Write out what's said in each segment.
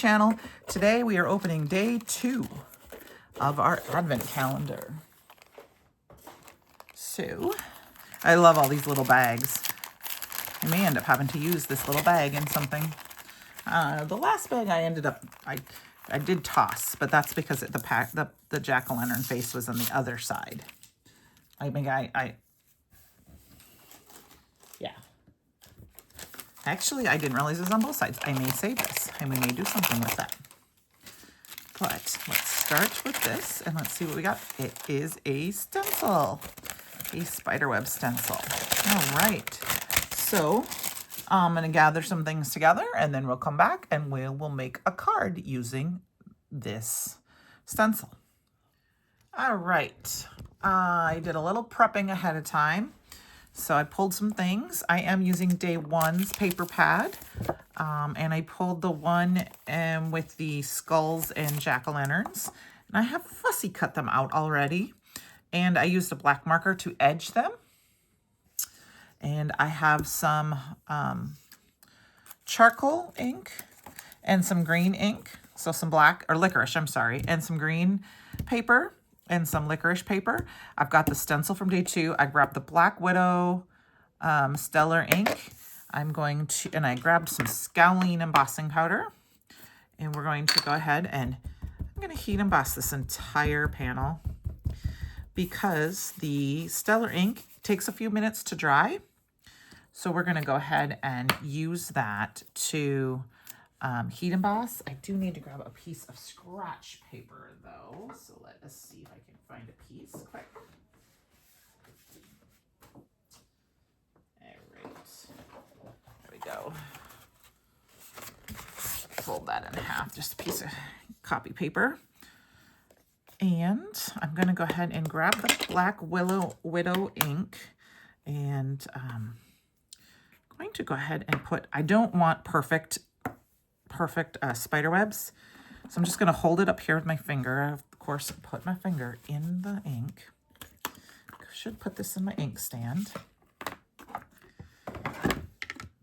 channel. Today we are opening day 2 of our advent calendar. So, I love all these little bags. I may end up having to use this little bag in something. The last bag I ended up, I did toss, but that's because the jack-o'-lantern face was on the other side. I think yeah. Actually, I didn't realize it was on both sides. I may save this, and we may do something with that. But let's start with this, and let's see what we got. It is a stencil, a spiderweb stencil. All right. So I'm going to gather some things together, and then we'll come back, and we will make a card using this stencil. All right. I did a little prepping ahead of time. So I pulled some things. I am using day 1's paper pad. And I pulled the one with the skulls and jack-o'-lanterns. And I have fussy cut them out already. And I used a black marker to edge them. And I have some charcoal ink and some green ink. So some black, or licorice, I'm sorry, and some green paper. And some licorice paper. I've got the stencil from day 2. I grabbed the Black Widow Stellar ink. And I grabbed some Scowling embossing powder. And we're going to go ahead and I'm going to heat emboss this entire panel because the Stellar ink takes a few minutes to dry. So we're going to go ahead and use that to heat emboss. I do need to grab a piece of scratch paper though, so let us see if I can find a piece quick. All right, there we go. Fold that in half, just a piece of copy paper. And I'm going to go ahead and grab the Black Widow ink, and I'm going to go ahead and I don't want perfect spider webs. So I'm just going to hold it up here with my finger. I, of course, put my finger in the ink. Should put this in my ink stand.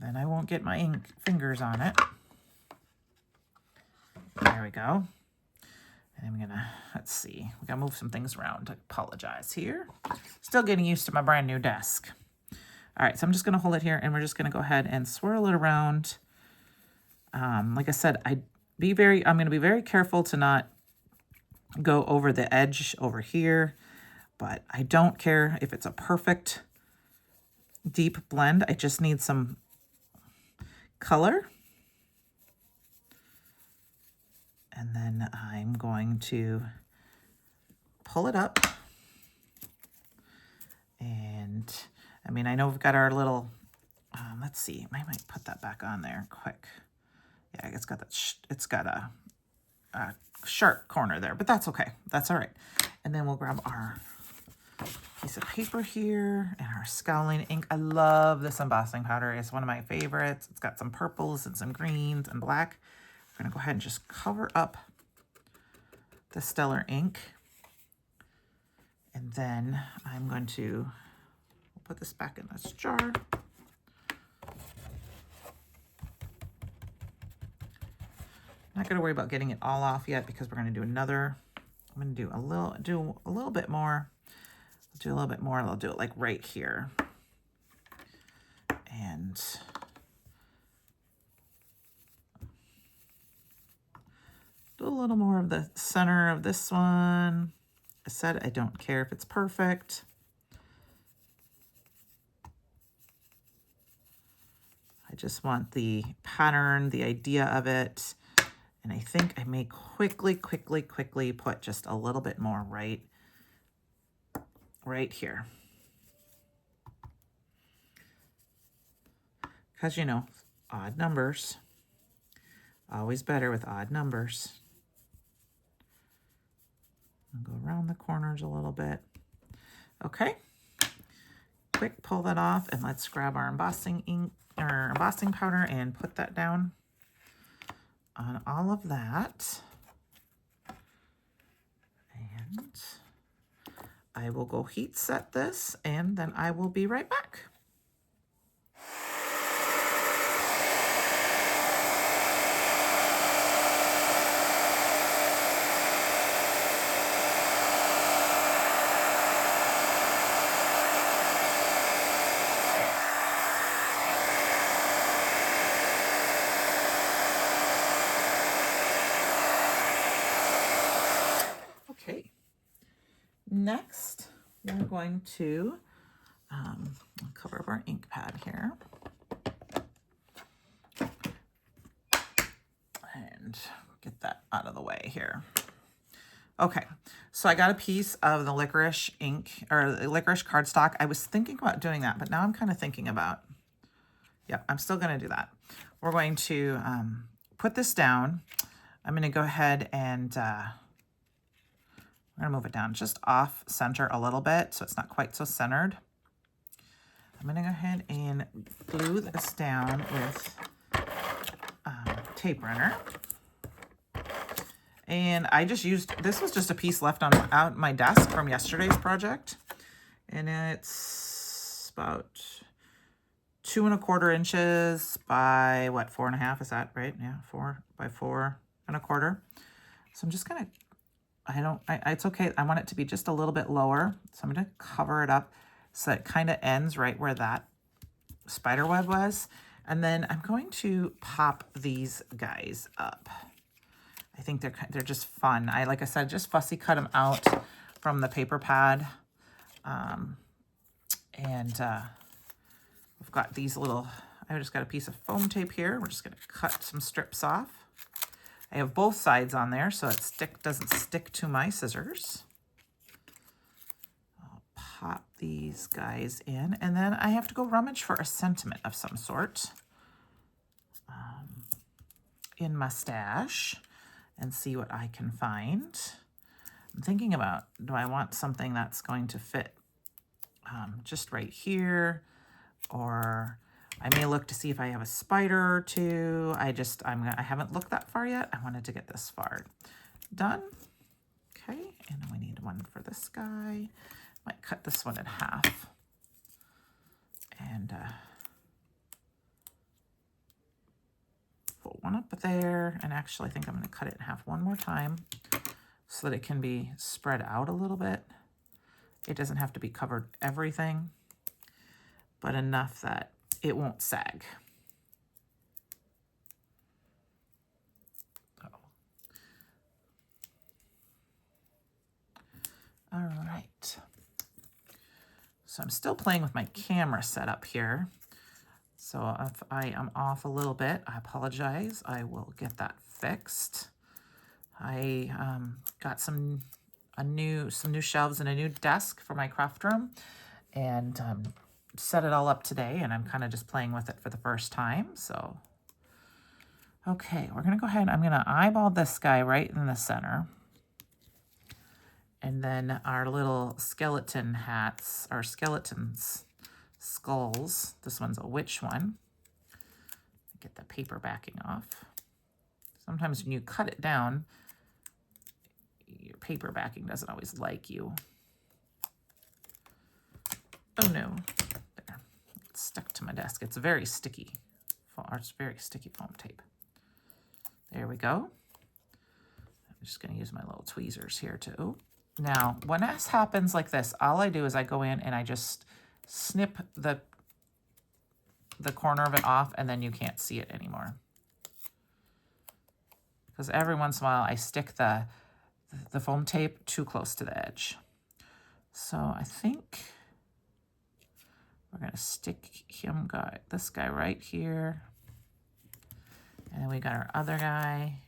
Then I won't get my ink fingers on it. There we go. And I'm going to, let's see. We got to move some things around. I apologize here. Still getting used to my brand new desk. All right, so I'm just going to hold it here, and we're just going to go ahead and swirl it around. Like I said, I'm going to be very careful to not go over the edge over here, but I don't care if it's a perfect deep blend. I just need some color. And then I'm going to pull it up. And I mean, I know we've got our little, let's see, I might put that back on there quick. Yeah, it's got a sharp corner there, but that's okay. That's all right. And then we'll grab our piece of paper here and our Scowling ink. I love this embossing powder. It's one of my favorites. It's got some purples and some greens and black. We're going to go ahead and just cover up the Stellar ink. And then I'm going to put this back in this jar. Not going to worry about getting it all off yet because we're going to do another. I'm going to do a little bit more. I'll do a little bit more. I'll do it like right here. And do a little more of the center of this one. I said I don't care if it's perfect. I just want the pattern, the idea of it. And I think I may quickly put just a little bit more right here. Because, you know, odd numbers. Always better with odd numbers. I'll go around the corners a little bit. Okay. Quick, pull that off, and let's grab our embossing ink or embossing powder and put that down on all of that. And I will go heat set this, and then I will be right back. Okay. Next, we're going to cover up our ink pad here. And get that out of the way here. Okay, so I got a piece of the licorice ink, or the licorice cardstock. I was thinking about doing that, but now I'm kind of thinking about, yeah, I'm still going to do that. We're going to put this down. I'm going to go ahead and I'm going to move it down just off center a little bit so it's not quite so centered. I'm going to go ahead and glue this down with tape runner. And I just used, this was just a piece left on out my desk from yesterday's project. And it's about 2 1/4 inches by what, 4 1/2, is that right? Yeah, 4 by 4 1/4. So I'm just gonna, it's okay. I want it to be just a little bit lower. So I'm gonna cover it up so it kind of ends right where that spider web was. And then I'm going to pop these guys up. I think they're just fun. Like I said, just fussy cut them out from the paper pad. We've got these little, I just got a piece of foam tape here. We're just gonna cut some strips off. I have both sides on there so it doesn't stick to my scissors. I'll pop these guys in, and then I have to go rummage for a sentiment of some sort in my stash and see what I can find. I'm thinking about, do I want something that's going to fit just right here, or I may look to see if I have a spider or two. I haven't looked that far yet. I wanted to get this far done. Okay, and then we need one for this guy. Might cut this one in half. And put one up there. And actually, I think I'm going to cut it in half one more time so that it can be spread out a little bit. It doesn't have to be covered everything, but enough that it won't sag. All right. So I'm still playing with my camera setup here. So if I am off a little bit, I apologize. I will get that fixed. I got some new shelves and a new desk for my craft room, and set it all up today, and I'm kind of just playing with it for the first time. So, okay, we're gonna go ahead. I'm gonna eyeball this guy right in the center. And then our little skeleton hats, our skeletons, skulls. This one's a witch one. Get the paper backing off. Sometimes when you cut it down, your paper backing doesn't always like you. Oh no, there, it's stuck to my desk. It's very sticky. It's very sticky foam tape. There we go. I'm just gonna use my little tweezers here too. Now, when this happens like this, all I do is I go in and I just snip the corner of it off, and then you can't see it anymore. Because every once in a while I stick the foam tape too close to the edge. So I think we're gonna stick this guy right here. And then we got our other guy.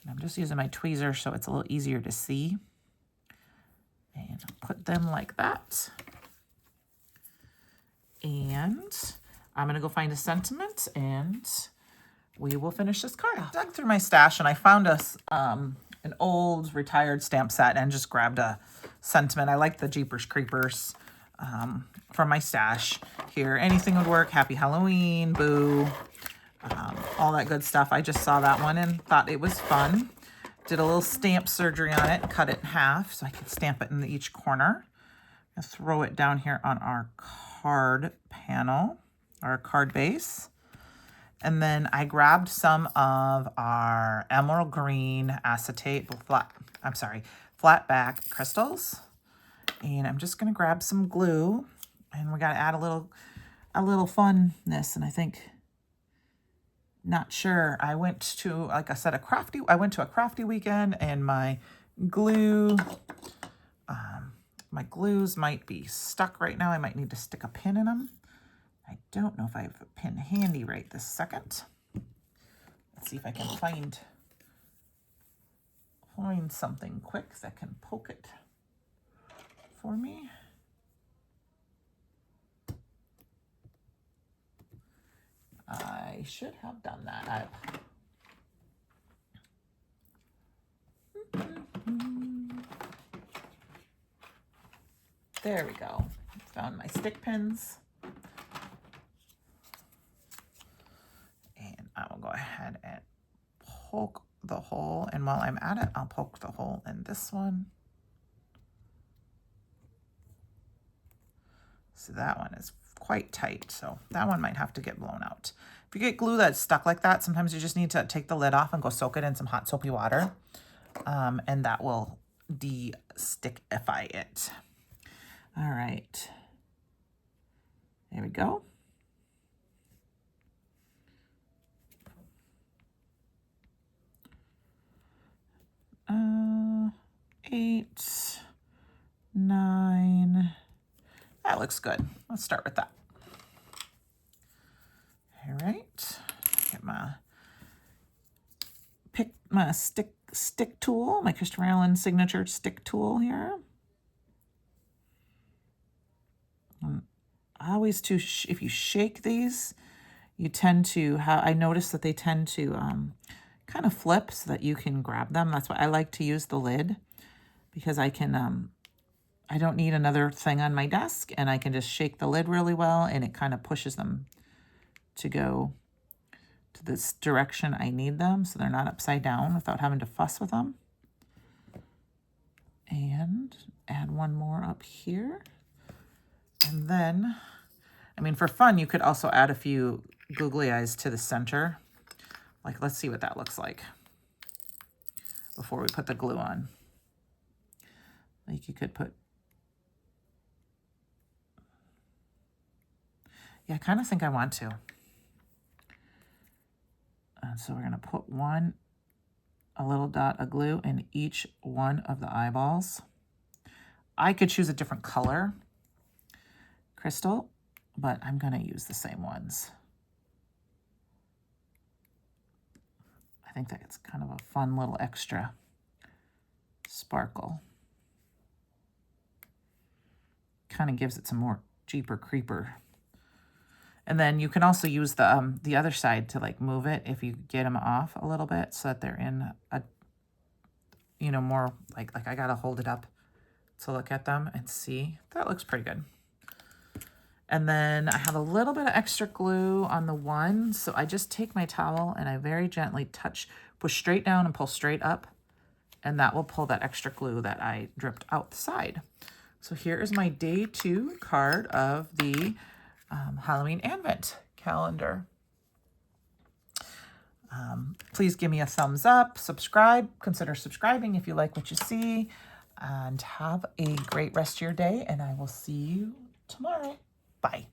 I'm just using my tweezer so it's a little easier to see. And I'll put them like that. And I'm gonna go find a sentiment, and we will finish this card off. I dug through my stash and I found an old retired stamp set and just grabbed a sentiment. I like the Jeepers Creepers from my stash here. Anything would work. Happy Halloween, boo. All that good stuff. I just saw that one and thought it was fun. Did a little stamp surgery on it, cut it in half so I could stamp it in each corner. I'll throw it down here on our card panel, our card base. And then I grabbed some of our emerald green acetate, flat back crystals. And I'm just gonna grab some glue, and we gotta add a little funness. And I think, not sure. I went to, like I said, a crafty weekend, and my glue. My glues might be stuck right now. I might need to stick a pin in them. I don't know if I have a pin handy right this second. Let's see if I can find something quick that can poke it for me. I should have done that. There we go. Found my stick pins. And I will go ahead and poke the hole. And while I'm at it, I'll poke the hole in this one. So that one is quite tight. So that one might have to get blown out. If you get glue that's stuck like that, sometimes you just need to take the lid off and go soak it in some hot soapy water. And that will de-stickify it. All right. There we go. Eight, 9. That looks good. Let's start with that. All right. Get my stick tool, my Christopher Allen signature stick tool here. Always if you shake these, you tend to I notice that they tend to kind of flip so that you can grab them. That's why I like to use the lid, because I can I don't need another thing on my desk, and I can just shake the lid really well, and it kind of pushes them to go to this direction I need them, so they're not upside down without having to fuss with them. And add one more up here. And then, I mean, for fun, you could also add a few googly eyes to the center. Like, let's see what that looks like before we put the glue on. Like, you could put, yeah, I kind of think I want to. And so we're going to put a little dot of glue in each one of the eyeballs. I could choose a different color crystal, but I'm going to use the same ones. I think that it's kind of a fun little extra sparkle. Kind of gives it some more Jeeper Creeper. And then you can also use the other side to like move it if you get them off a little bit, so that they're in a, you know, more like I gotta hold it up to look at them and see. That looks pretty good. And then I have a little bit of extra glue on the one, so I just take my towel and I very gently push straight down and pull straight up, and that will pull that extra glue that I dripped out the side. So here is my day 2 card of the Halloween Advent calendar. Please give me a thumbs up, consider subscribing if you like what you see, and have a great rest of your day, and I will see you tomorrow. Bye.